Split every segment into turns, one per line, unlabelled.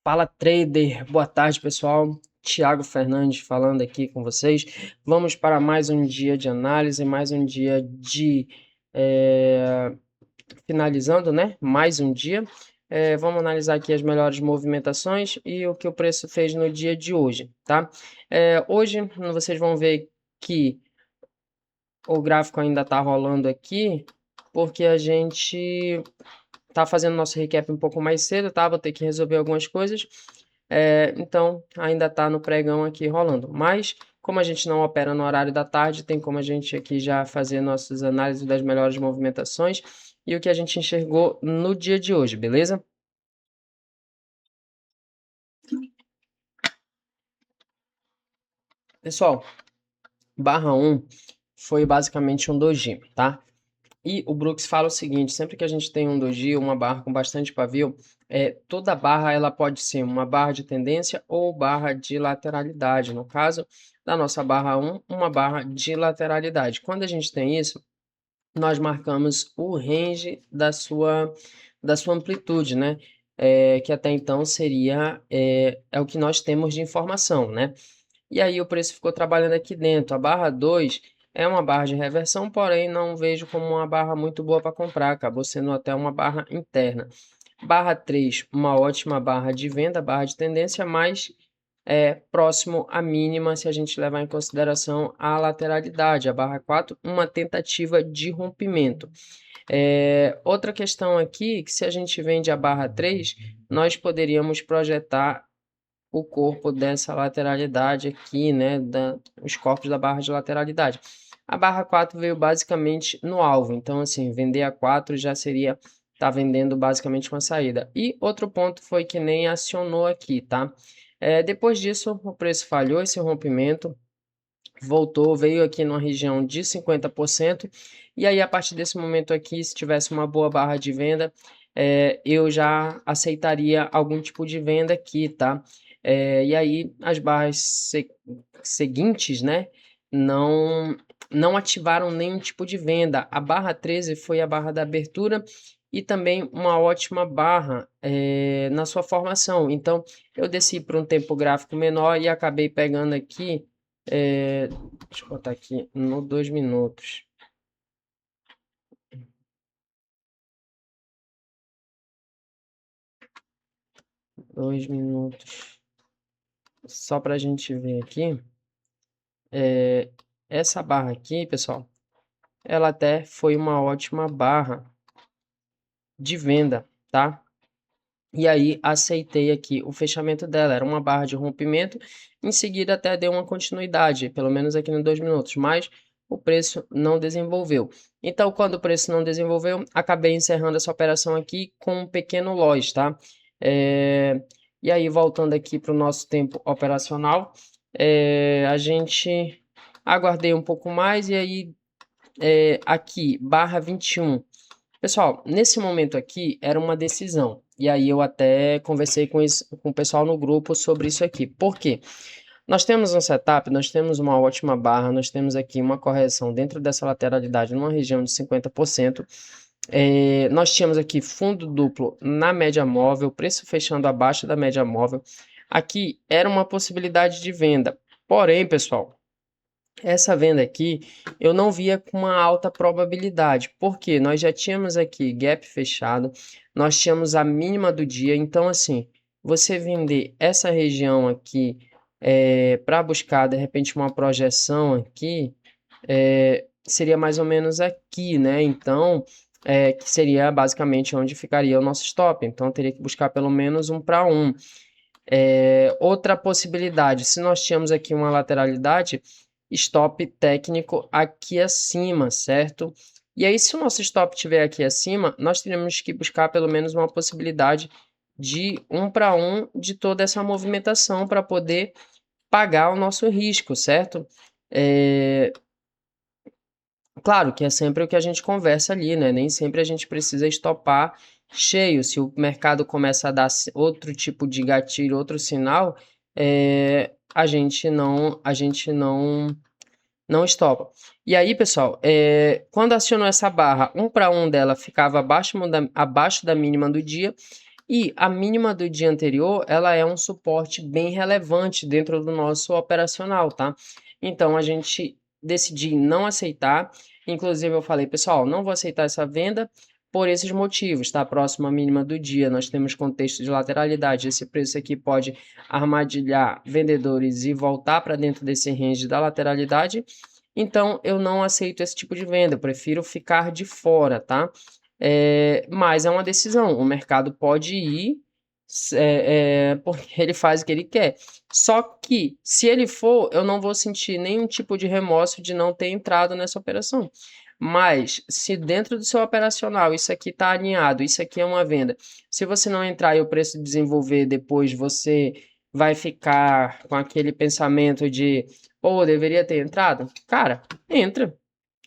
Fala trader, boa tarde pessoal, Thiago Fernandes falando aqui com vocês. Vamos para mais um dia de análise, mais um dia de finalizando, né? Mais um dia. Vamos analisar aqui as melhores movimentações e o que o preço fez no dia de hoje, tá? Hoje vocês vão ver que o gráfico ainda está rolando aqui, porque a gente tá fazendo nosso recap um pouco mais cedo, tá? Vou ter que resolver algumas coisas. Então, ainda tá no pregão aqui rolando. Mas, como a gente não opera no horário da tarde, tem como a gente aqui já fazer nossas análises das melhores movimentações e o que a gente enxergou no dia de hoje, beleza? Pessoal, barra 1 foi basicamente um doji, tá? E o Brooks fala o seguinte, sempre que a gente tem um doji, uma barra com bastante pavio, toda barra ela pode ser uma barra de tendência ou barra de lateralidade. No caso da nossa barra 1, uma barra de lateralidade. Quando a gente tem isso, nós marcamos o range da sua amplitude, né? Que até então seria é o que nós temos de informação, né? E aí o preço ficou trabalhando aqui dentro. A barra 2 é uma barra de reversão, porém não vejo como uma barra muito boa para comprar. Acabou sendo até uma barra interna. Barra 3, uma ótima barra de venda, barra de tendência, mas próximo à mínima se a gente levar em consideração a lateralidade. A barra 4, uma tentativa de rompimento. Outra questão aqui, que se a gente vende a barra 3, nós poderíamos projetar o corpo dessa lateralidade aqui, né, os corpos da barra de lateralidade. A barra 4 veio basicamente no alvo, então assim, vender a 4 já seria tá vendendo basicamente uma saída. E outro ponto foi que nem acionou aqui, tá? Depois disso, o preço falhou esse rompimento, voltou, veio aqui numa região de 50%, e aí a partir desse momento aqui, se tivesse uma boa barra de venda, eu já aceitaria algum tipo de venda aqui, tá? E aí as barras seguintes, né, não, não ativaram nenhum tipo de venda. A barra 13 foi a barra da abertura e também uma ótima barra na sua formação. Então, eu desci para um tempo gráfico menor e acabei pegando aqui deixa eu botar aqui no 2 minutos. 2 minutos. Só para a gente ver aqui. Essa barra aqui, pessoal, ela até foi uma ótima barra de venda, tá? E aí aceitei aqui o fechamento dela. Era uma barra de rompimento. Em seguida até deu uma continuidade, pelo menos aqui no 2 minutos. Mas o preço não desenvolveu. Então, quando o preço não desenvolveu, acabei encerrando essa operação aqui com um pequeno loss, tá? E aí, voltando aqui para o nosso tempo operacional, a gente aguardei um pouco mais e aí aqui, barra 21. Pessoal, nesse momento aqui era uma decisão. E aí eu até conversei com o pessoal no grupo sobre isso aqui. Por quê? Nós temos um setup, nós temos uma ótima barra, nós temos aqui uma correção dentro dessa lateralidade numa região de 50%. Nós tínhamos aqui fundo duplo na média móvel, preço fechando abaixo da média móvel. Aqui era uma possibilidade de venda. Porém, pessoal, essa venda aqui eu não via com uma alta probabilidade, porque nós já tínhamos aqui gap fechado, nós tínhamos a mínima do dia, então assim, você vender essa região aqui para buscar de repente uma projeção aqui, seria mais ou menos aqui, né? Então, que seria basicamente onde ficaria o nosso stop, então teria que buscar pelo menos um para um. Outra possibilidade, se nós tínhamos aqui uma lateralidade, stop técnico aqui acima, certo? E aí, se o nosso stop estiver aqui acima, nós teremos que buscar pelo menos uma possibilidade de 1 para 1 de toda essa movimentação para poder pagar o nosso risco, certo? Claro que é sempre o que a gente conversa ali, né? Nem sempre a gente precisa estopar cheio. Se o mercado começa a dar outro tipo de gatilho, outro sinal, a gente não estopa. E aí, pessoal, quando acionou essa barra, 1 para 1 dela ficava abaixo da mínima do dia. E a mínima do dia anterior, ela é um suporte bem relevante dentro do nosso operacional, tá? Então a gente decidiu não aceitar. Inclusive eu falei, pessoal, não vou aceitar essa venda por esses motivos, tá? Próxima mínima do dia, nós temos contexto de lateralidade. Esse preço aqui pode armadilhar vendedores e voltar para dentro desse range da lateralidade. Então eu não aceito esse tipo de venda, eu prefiro ficar de fora, tá? Mas é uma decisão. O mercado pode ir porque ele faz o que ele quer. Só que, se ele for, eu não vou sentir nenhum tipo de remorso de não ter entrado nessa operação. Mas, se dentro do seu operacional isso aqui está alinhado, isso aqui é uma venda, se você não entrar e o preço desenvolver depois, você vai ficar com aquele pensamento de, pô, deveria ter entrado? Cara, entra.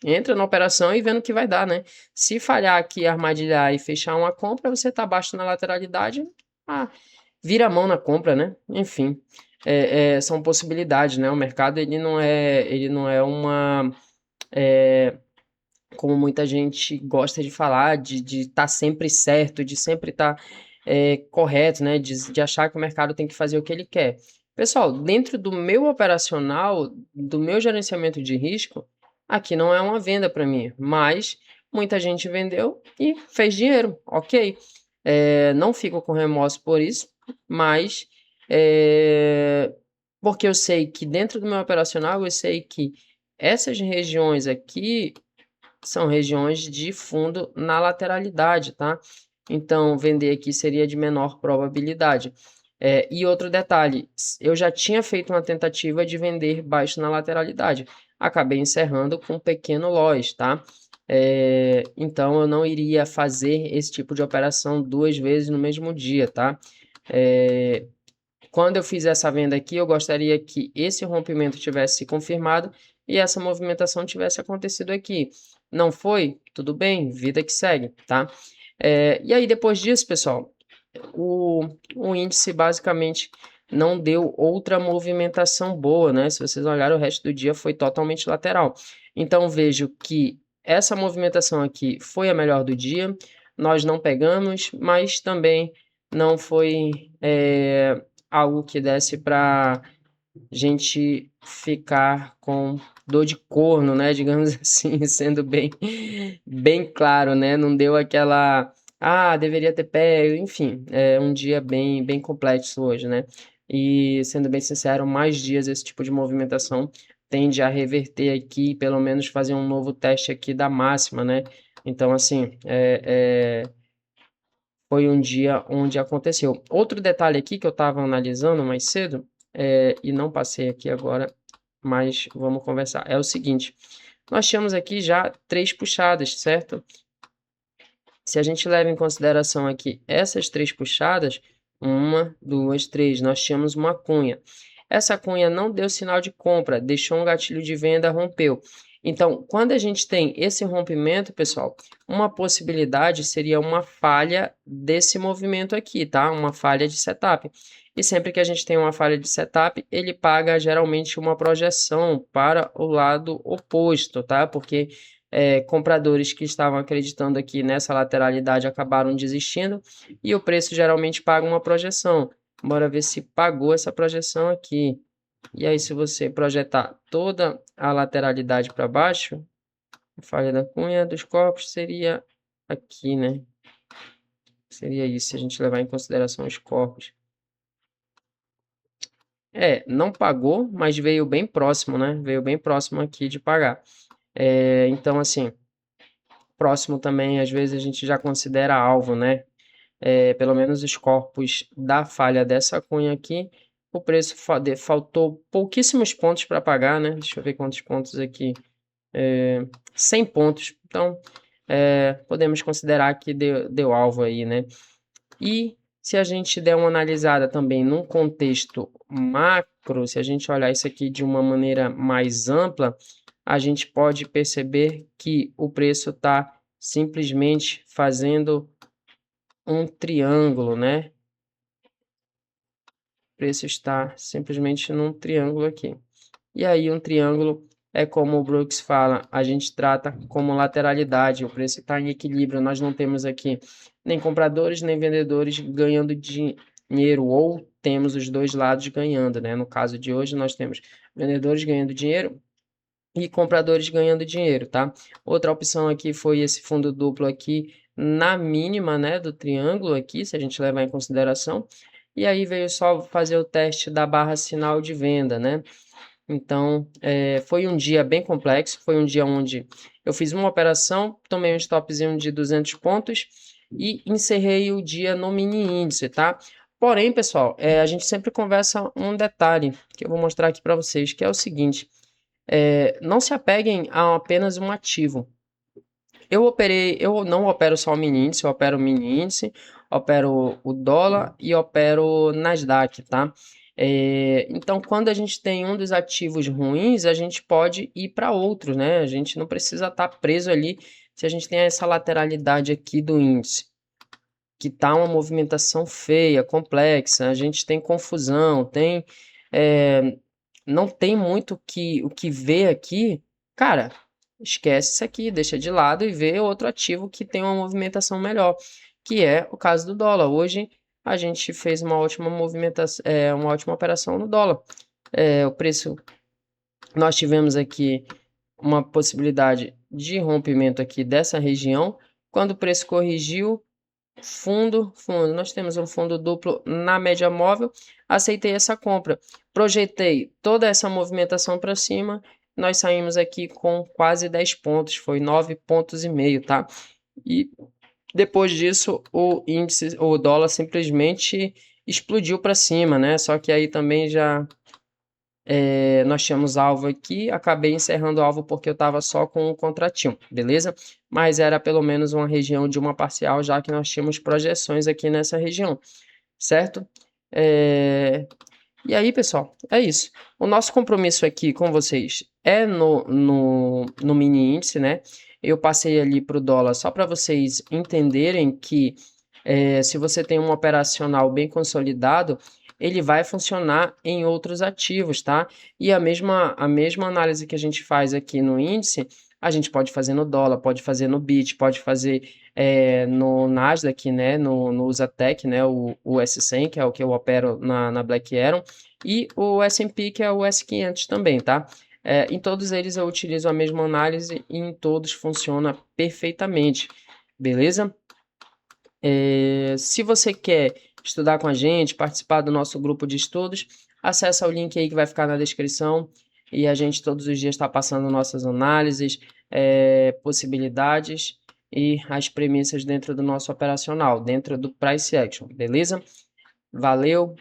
Entra na operação e vendo o que vai dar, né? Se falhar aqui, armadilhar e fechar uma compra, você tá abaixo na lateralidade, ah, vira a mão na compra, né? Enfim, são possibilidades, né? O mercado ele não é uma, como muita gente gosta de falar, de estar sempre certo, de sempre estar correto, né? De achar que o mercado tem que fazer o que ele quer. Pessoal, dentro do meu operacional, do meu gerenciamento de risco, aqui não é uma venda para mim, mas muita gente vendeu e fez dinheiro, ok. Não fico com remorso por isso, mas porque eu sei que dentro do meu operacional, eu sei que essas regiões aqui são regiões de fundo na lateralidade, tá? Então, vender aqui seria de menor probabilidade. E outro detalhe, eu já tinha feito uma tentativa de vender baixo na lateralidade. Acabei encerrando com um pequeno loss, tá? Então, eu não iria fazer esse tipo de operação 2 vezes no mesmo dia, tá? Quando eu fiz essa venda aqui, eu gostaria que esse rompimento tivesse confirmado e essa movimentação tivesse acontecido aqui. Não foi? Tudo bem, vida que segue, tá? E aí, depois disso, pessoal, o índice basicamente não deu outra movimentação boa, né? Se vocês olharem, o resto do dia foi totalmente lateral. Então, vejo que essa movimentação aqui foi a melhor do dia. Nós não pegamos, mas também não foi algo que desse para gente ficar com dor de corno, né? Digamos assim, sendo bem claro, né? Não deu aquela, deveria ter pego, enfim, é um dia bem complexo hoje, né? E sendo bem sincero, mais dias esse tipo de movimentação tende a reverter aqui, pelo menos fazer um novo teste aqui da máxima, né? Então, assim, foi um dia onde aconteceu. Outro detalhe aqui que eu estava analisando mais cedo, e não passei aqui agora, mas vamos conversar. É o seguinte: nós tínhamos aqui já 3 puxadas, certo? Se a gente leva em consideração aqui essas 3 puxadas, 1, 2, 3, nós tínhamos uma cunha. Essa cunha não deu sinal de compra, deixou um gatilho de venda, rompeu. Então, quando a gente tem esse rompimento, pessoal, uma possibilidade seria uma falha desse movimento aqui, tá? Uma falha de setup. E sempre que a gente tem uma falha de setup, ele paga geralmente uma projeção para o lado oposto, tá? Porque compradores que estavam acreditando aqui nessa lateralidade acabaram desistindo e o preço geralmente paga uma projeção. Bora ver se pagou essa projeção aqui. E aí, se você projetar toda a lateralidade para baixo, a falha da cunha dos corpos seria aqui, né? Seria isso, se a gente levar em consideração os corpos. Não pagou, mas veio bem próximo, né? Veio bem próximo aqui de pagar. Então, assim, próximo também, às vezes a gente já considera alvo, né? Pelo menos os corpos da falha dessa cunha aqui, o preço faltou pouquíssimos pontos para pagar, né? Deixa eu ver quantos pontos aqui. 100 pontos. Então, podemos considerar que deu alvo aí, né? E se a gente der uma analisada também num contexto macro, se a gente olhar isso aqui de uma maneira mais ampla, a gente pode perceber que o preço está simplesmente fazendo um triângulo, né? O preço está simplesmente num triângulo aqui. E aí um triângulo é como o Brooks fala, a gente trata como lateralidade, o preço está em equilíbrio, nós não temos aqui nem compradores nem vendedores ganhando dinheiro, ou temos os dois lados ganhando, né? No caso de hoje, nós temos vendedores ganhando dinheiro e compradores ganhando dinheiro, tá? Outra opção aqui foi esse fundo duplo aqui na mínima, né, do triângulo aqui, se a gente levar em consideração. E aí veio só fazer o teste da barra sinal de venda, né? Então, foi um dia bem complexo, foi um dia onde eu fiz uma operação, tomei um stopzinho de 200 pontos e encerrei o dia no mini índice, tá? Porém, pessoal, a gente sempre conversa um detalhe que eu vou mostrar aqui para vocês, que é o seguinte, não se apeguem a apenas um ativo. Eu não opero só o mini índice, eu opero o mini índice, opero o dólar e opero o Nasdaq, tá? Então, quando a gente tem um dos ativos ruins, a gente pode ir para outros, né? A gente não precisa estar preso ali se a gente tem essa lateralidade aqui do índice, que tá uma movimentação feia, complexa, a gente tem confusão, não tem muito o que ver aqui, cara, esquece isso aqui, deixa de lado e vê outro ativo que tem uma movimentação melhor, que é o caso do dólar. Hoje a gente fez uma ótima movimentação, uma ótima operação no dólar. O preço, nós tivemos aqui uma possibilidade de rompimento aqui dessa região. Quando o preço corrigiu, fundo, nós temos um fundo duplo na média móvel, aceitei essa compra, projetei toda essa movimentação para cima, nós saímos aqui com quase 10 pontos, foi 9,5 pontos, tá? E depois disso o índice, o dólar simplesmente explodiu para cima, né? Só que aí também já nós tínhamos alvo aqui, acabei encerrando o alvo porque eu estava só com um contratinho, beleza? Mas era pelo menos uma região de uma parcial, já que nós tínhamos projeções aqui nessa região, certo? E aí, pessoal, é isso. O nosso compromisso aqui com vocês é no mini índice, né? Eu passei ali para o dólar só para vocês entenderem que se você tem um operacional bem consolidado, ele vai funcionar em outros ativos, tá? E a mesma análise que a gente faz aqui no índice, a gente pode fazer no dólar, pode fazer no BIT, pode fazer no Nasdaq, né? No Usatec, né? O S100, que é o que eu opero na Black Arrow, e o S&P, que é o S500 também, tá? Em todos eles eu utilizo a mesma análise e em todos funciona perfeitamente, beleza? Se você quer estudar com a gente, participar do nosso grupo de estudos, acessa o link aí que vai ficar na descrição e a gente todos os dias está passando nossas análises, possibilidades e as premissas dentro do nosso operacional, dentro do Price Action, beleza? Valeu,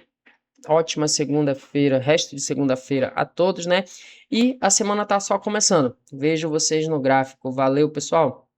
ótima segunda-feira, resto de segunda-feira a todos, né? E a semana tá só começando. Vejo vocês no gráfico. Valeu, pessoal!